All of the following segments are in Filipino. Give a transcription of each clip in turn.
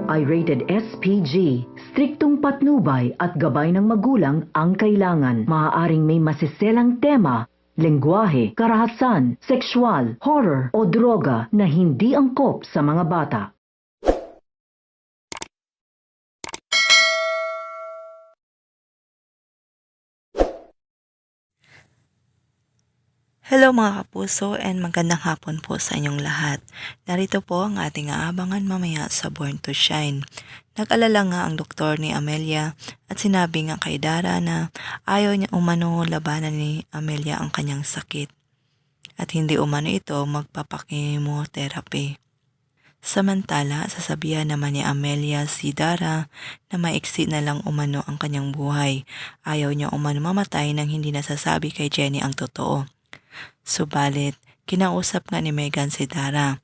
ay rated SPG. Striktong patnubay at gabay ng magulang ang kailangan. Maaaring may masiselang tema, lengguwahe, karahasan, sexual, horror o droga na hindi angkop sa mga bata. Hello mga kapuso and magandang hapon po sa inyong lahat. Narito po ang ating aabangan mamaya sa Born to Shine. Nag-alala nga ang doktor ni Amelia at sinabi nga kay Dara na ayaw niya umano labanan ni Amelia ang kanyang sakit at hindi umano ito magpapakimotherapy. Samantala, sasabihan naman ni Amelia si Dara na maiksi na lang umano ang kanyang buhay. Ayaw niya umano mamatay nang hindi nasasabi kay Jenny ang totoo. Subalit, kinausap nga ni Megan si Dara.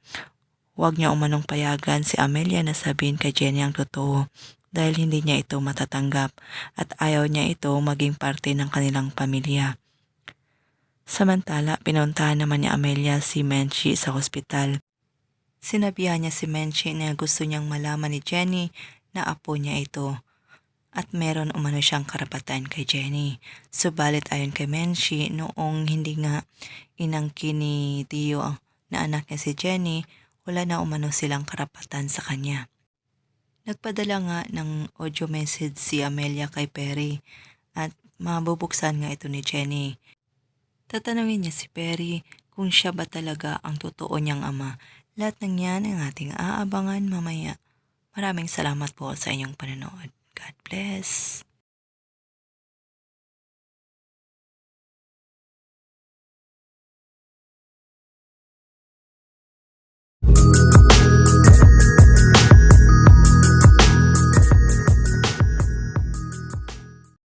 Huwag niya umanong payagan si Amelia na sabihin kay Jenny ang totoo dahil hindi niya ito matatanggap at ayaw niya ito maging parte ng kanilang pamilya. Samantala, pinuntahan naman ni Amelia si Menchie sa hospital. Sinabihan niya si Menchie na gusto niyang malaman ni Jenny na apo niya ito. At meron umano siyang karapatan kay Jenny. Subalit ayon kay Menchie, noong hindi nga inangkin ni Dio na anak niya si Jenny, wala na umano silang karapatan sa kanya. Nagpadala nga ng audio message si Amelia kay Perry at mabubuksan nga ito ni Jenny. Tatanungin niya si Perry kung siya ba talaga ang totoo niyang ama. Lahat ng yan ang ating aabangan mamaya. Maraming salamat po sa inyong panonood. God bless.